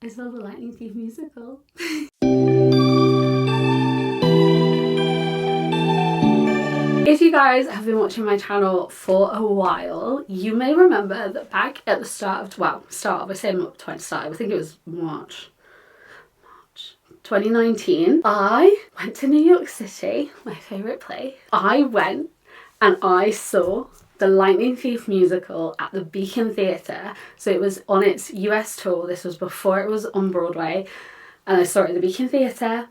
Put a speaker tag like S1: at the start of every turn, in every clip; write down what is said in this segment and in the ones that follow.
S1: I saw the Lightning Thief musical. If you guys have been watching my channel for a while, you may remember that back at the start of, I say I think it was March 2019, I went to New York City, my favourite place. I went and I saw the Lightning Thief musical at the Beacon Theatre. So it was on its US tour. This was before it was on Broadway. And I saw it at the Beacon Theatre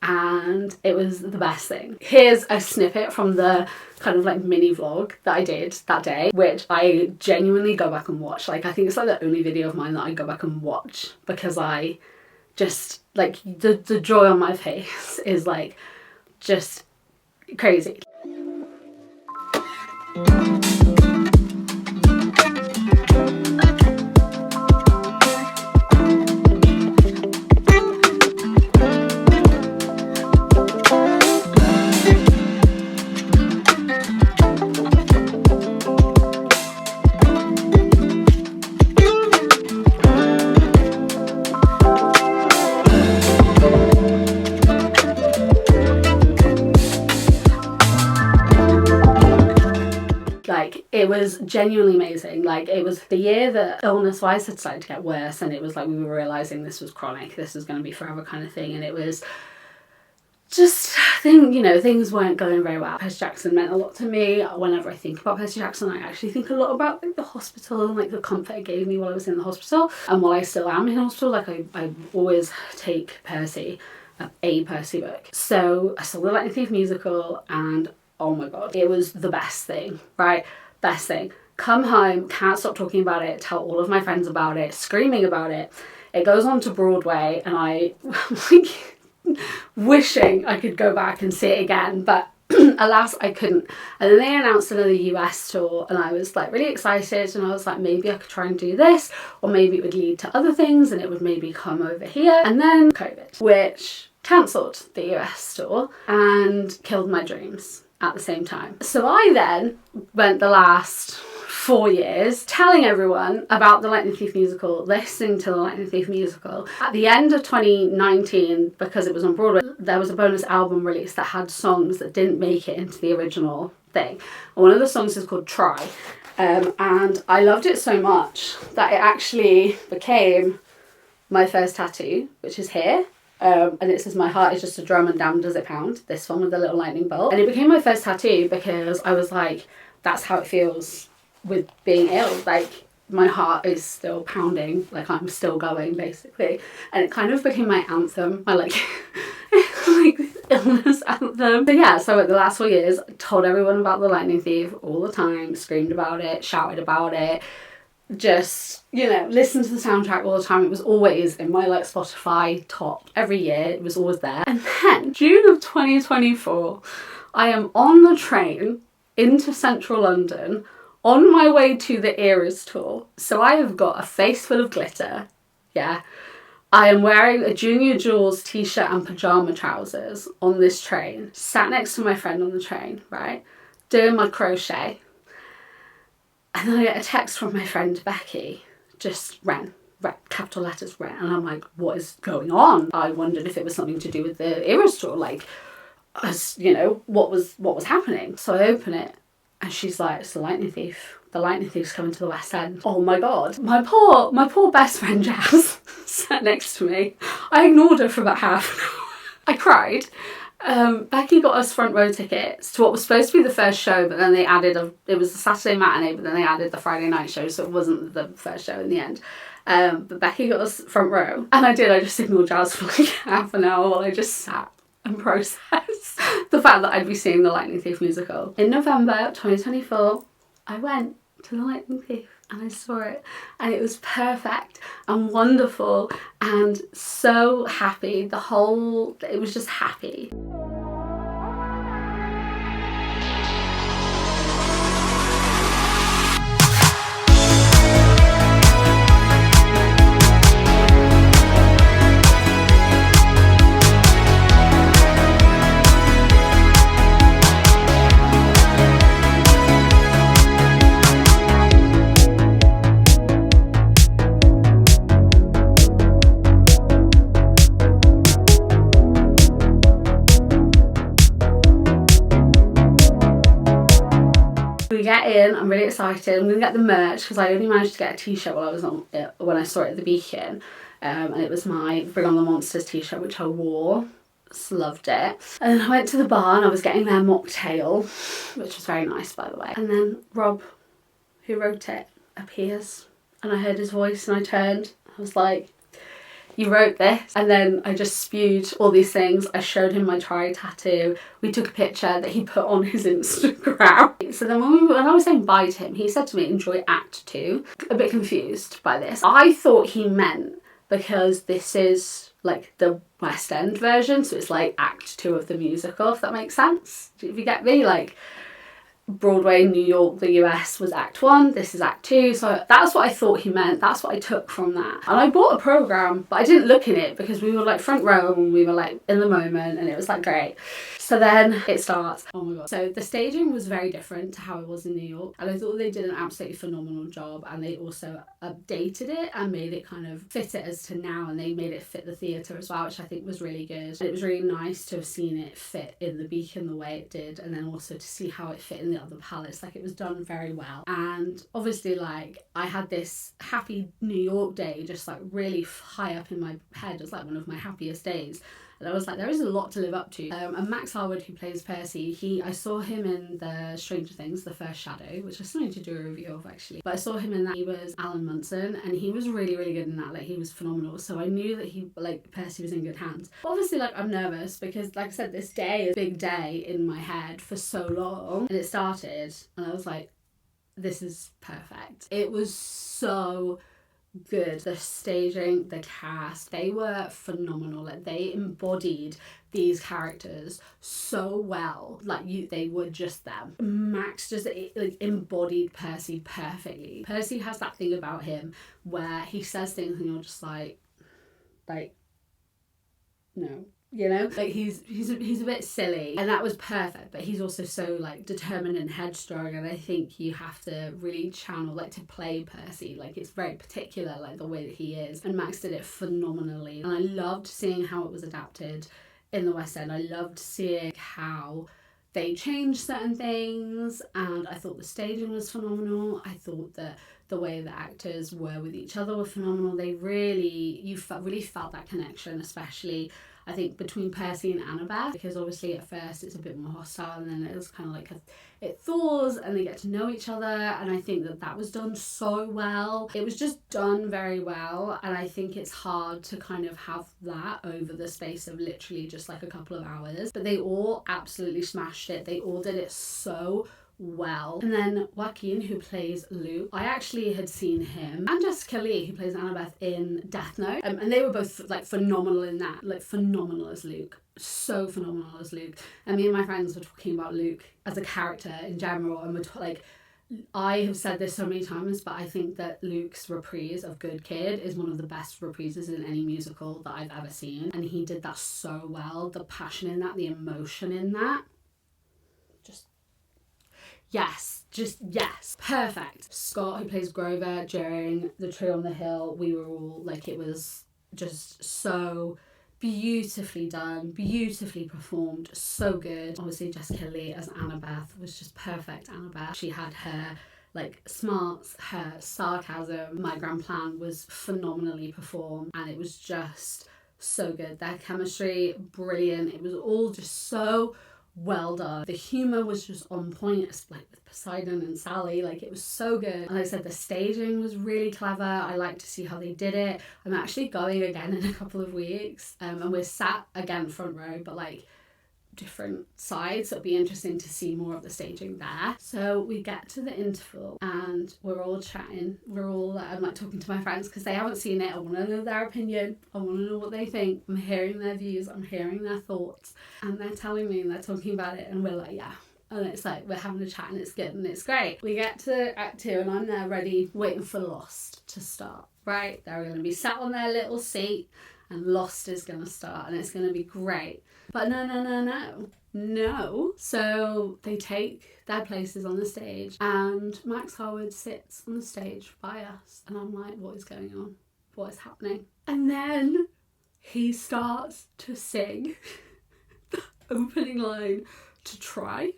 S1: and it was the best thing. Here's a snippet from the kind of like mini vlog that I did that day, which I genuinely go back and watch. Like, I think it's like the only video of mine that I go back and watch because I just, like, the joy on my face is like just crazy. Like, it was genuinely amazing. Like, it was the year that illness-wise had started to get worse, and it was like we were realising this was chronic, this was going to be forever kind of thing, and it was just, things weren't going very well. Percy Jackson meant a lot to me. Whenever I think about Percy Jackson, I actually think a lot about like the hospital and like the comfort it gave me while I was in the hospital. And while I still am in hospital, like I always take Percy, a Percy book. So I saw the Lightning Thief musical and oh my god, it was the best thing, right? Best thing. Come home, can't stop talking about it, tell all of my friends about it, screaming about it. It goes on to Broadway and I like wishing I could go back and see it again, but alas I couldn't. And then they announced another US tour and I was like really excited and I was like, maybe I could try and do this, or maybe it would lead to other things and it would maybe come over here. And then COVID, which cancelled the US tour and killed my dreams at the same time. So I then went the last 4 years telling everyone about the Lightning Thief musical, listening to the Lightning Thief musical. At the end of 2019, because it was on Broadway, there was a bonus album release that had songs that didn't make it into the original thing. And one of the songs is called Try. And I loved it so much that it actually became my first tattoo, which is here. And it says, my heart is just a drum and damn does it pound. This one with the little lightning bolt. And it became my first tattoo because I was like, that's how it feels with being ill. Like, my heart is still pounding, like I'm still going basically. And it kind of became my anthem, my like illness anthem. So yeah, so at the last 4 years, I told everyone about the Lightning Thief all the time, screamed about it, shouted about it, just, listened to the soundtrack all the time. It was always in my like Spotify top every year. It was always there. And then June of 2024, I am on the train into central London on my way to the Eras tour. So I have got a face full of glitter. Yeah. I am wearing a Junior Jules t-shirt and pyjama trousers on this train, sat next to my friend on the train, right? Doing my crochet. And then I get a text from my friend Becky, just Ren, capital letters Ren. And I'm like, what is going on? I wondered if it was something to do with the Eras tour, like, what was happening. So I open it and she's like, it's the Lightning Thief. The Lightning Thief's coming to the West End. Oh my god. My poor best friend Jazz sat next to me. I ignored her for about half an hour. I cried. Becky got us front row tickets to what was supposed to be the first show, but then they added it was a Saturday matinee, but then they added the Friday night show, so it wasn't the first show in the end. But Becky got us front row, and I just ignored Jazz for like half an hour while I just sat and processed the fact that I'd be seeing the Lightning Thief musical. In November 2024, I went to the Lightning Thief and I saw it and it was perfect and wonderful and so happy. It was just happy. get in, I'm really excited. I'm going to get the merch because I only managed to get a t-shirt while I was when I saw it at the Beacon. And it was my Bring On The Monsters t-shirt, which I wore. Just loved it. And I went to the bar and I was getting their mocktail, which was very nice, by the way. And then Rob, who wrote it, appears. And I heard his voice and I turned. I was like, you wrote this? And then I just spewed all these things. I showed him my try tattoo. We took a picture that he put on his Instagram. So then when I was saying bye to him, he said to me, enjoy Act 2. A bit confused by this. I thought he meant because this is like the West End version, so it's like Act 2 of the musical, if that makes sense. If you get me, like Broadway, New York, the US was Act 1, this is Act 2, so that's what I thought he meant, that's what I took from that. And I bought a programme, but I didn't look in it because we were like front row and we were like in the moment and it was like great. So then it starts. Oh my god. So the staging was very different to how it was in New York, and I thought they did an absolutely phenomenal job, and they also updated it and made it kind of fit it as to now, and they made it fit the theatre as well, which I think was really good. And it was really nice to have seen it fit in the Beacon the way it did, and then also to see how it fit in the other palace. Like, it was done very well. And obviously, like, I had this happy New York day just like really high up in my head. It was like one of my happiest days. And I was like, there is a lot to live up to. And Max Harwood, who plays Percy, I saw him in the Stranger Things, The First Shadow, which I still need to do a review of actually. But I saw him in that. He was Alan Munson, and he was really, really good in that. Like, he was phenomenal. So I knew that Percy was in good hands. But obviously, like, I'm nervous because, like I said, this day is a big day in my head for so long. And it started, and I was like, this is perfect. It was so good. The staging, the cast, they were phenomenal. Like, they embodied these characters so well. Like, they were just them. Max just like embodied Percy perfectly. Percy has that thing about him where he says things and you're just like no. You know, like he's a bit silly, and that was perfect, but he's also so like determined and headstrong, and I think you have to really channel, like, to play Percy, like, it's very particular, like the way that he is, and Max did it phenomenally. And I loved seeing how it was adapted in the West End. I loved seeing how they changed certain things, and I thought the staging was phenomenal. I thought that the way the actors were with each other were phenomenal. They really felt that connection, especially I think between Percy and Annabeth, because obviously at first it's a bit more hostile, and then it was kind of like it thaws and they get to know each other, and I think that was done so well. It was just done very well, and I think it's hard to kind of have that over the space of literally just like a couple of hours, but they all absolutely smashed it. They all did it so well. And then Joaquin, who plays Luke, I actually had seen him, and Jessica Lee, who plays Annabeth, in Death Note, and they were both like phenomenal in that, like phenomenal as Luke, so phenomenal as Luke. And me and my friends were talking about Luke as a character in general, and we're I have said this so many times, but I think that Luke's reprise of Good Kid is one of the best reprises in any musical that I've ever seen, and he did that so well. The passion in that, the emotion in that, yes, perfect. Scott, who plays Grover, during The Tree on the Hill, we were all like, it was just so beautifully done, beautifully performed, so good. Obviously Jessica Lee as Annabeth was just perfect. Annabeth, she had her like smarts, her sarcasm. My Grand Plan was phenomenally performed, and it was just so good. Their chemistry, brilliant. It was all just so well done. The humour was just on point, like with Poseidon and Sally, like it was so good. And like I said, the staging was really clever. I like to see how they did it. I'm actually going again in a couple of weeks, and we're sat again front row, but like different sides, so it'll be interesting to see more of the staging there. So we get to the interval and we're all chatting, I'm like talking to my friends because they haven't seen it. I want to know their opinion, I want to know what they think. I'm hearing their views, I'm hearing their thoughts, and they're telling me and they're talking about it, and we're like, yeah. And it's like we're having a chat and it's good and it's great. We get to Act 2 and I'm there ready, waiting for Lost to start. Right, they're going to be sat on their little seat and Lost is going to start and it's going to be great. But no. So they take their places on the stage, and Max Harwood sits on the stage by us, and I'm like, what is going on? What is happening? And then he starts to sing the opening line to try.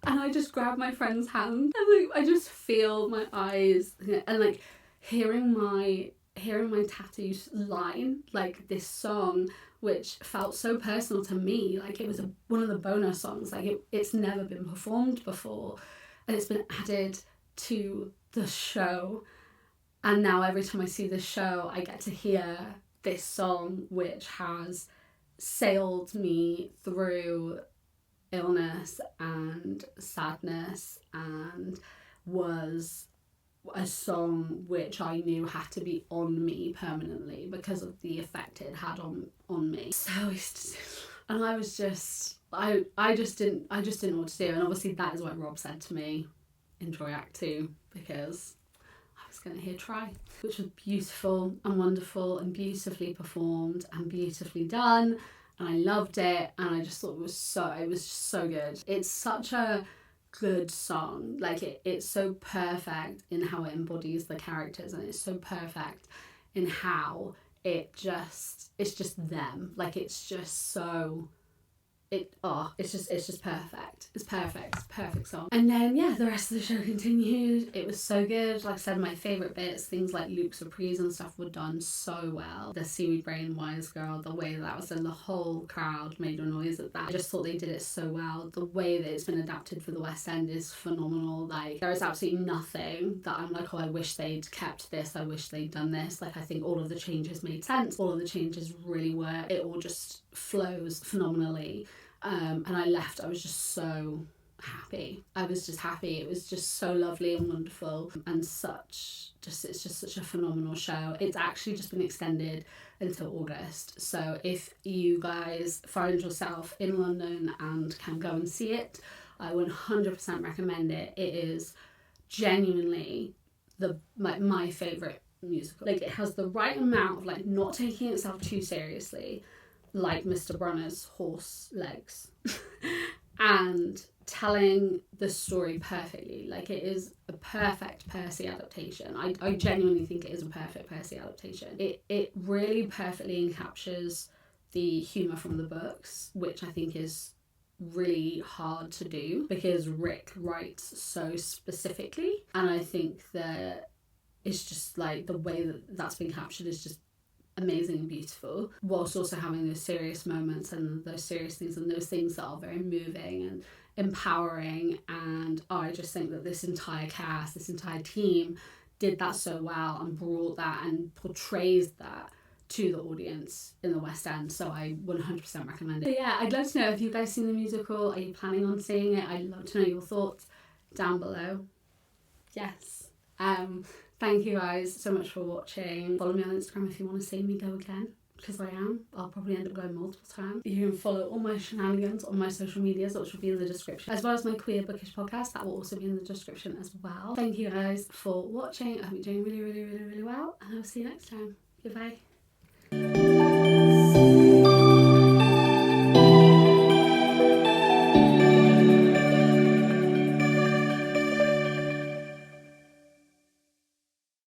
S1: And I just grabbed my friend's hand and like I just feel my eyes and like hearing my tattoo line, like this song which felt so personal to me, like it was one of the bonus songs, like it's never been performed before and it's been added to the show, and now every time I see the show I get to hear this song which has sailed me through illness and sadness and was a song which I knew had to be on me permanently because of the effect it had on me. So and I was just I just didn't know what to do, and obviously that is what Rob said to me, enjoy Act 2, because I was going to hear Try, which was beautiful and wonderful and beautifully performed and beautifully done, and I loved it, and I just thought it was just so good. It's such a good song, like it's so perfect in how it embodies the characters, and it's so perfect in how it's just them, like it's just so it's just perfect. It's perfect song. And then the rest of the show continued. It was so good. Like I said, my favourite bits, things like Luke's reprise and stuff, were done so well. The Seaweed Brain Wise Girl, the way that was, and the whole crowd made a noise at that. I just thought they did it so well. The way that it's been adapted for the West End is phenomenal. Like there is absolutely nothing that I'm like, oh, I wish they'd kept this, I wish they'd done this. Like I think all of the changes made sense. All of the changes really work. It all just flows phenomenally. And I was just so happy. I was just happy. It was just so lovely and wonderful, and it's just such a phenomenal show. It's actually just been extended until August. So if you guys find yourself in London and can go and see it, I 100% recommend it. It is genuinely my favourite musical. Like it has the right amount of like not taking itself too seriously, like Mr. Brunner's horse legs, and telling the story perfectly. Like it is a perfect Percy adaptation. I genuinely think it is a perfect Percy adaptation. It really perfectly captures the humour from the books, which I think is really hard to do because Rick writes so specifically, and I think that it's just like the way that that's been captured is just amazing and beautiful, whilst also having those serious moments and those serious things and those things that are very moving and empowering. And I just think that this entire cast, this entire team did that so well and brought that and portrays that to the audience in the West End. So I 100% recommend it. But yeah, I'd love to know if you guys seen the musical. Are you planning on seeing it? I'd love to know your thoughts down below. Yes. Thank you guys so much for watching. Follow me on Instagram if you want to see me go again, because I am. I'll probably end up going multiple times. You can follow all my shenanigans on my social medias, which will be in the description, as well as my Queer Bookish podcast. That will also be in the description as well. Thank you guys for watching. I hope you're doing really, really, really, really well, and I'll see you next time. Goodbye.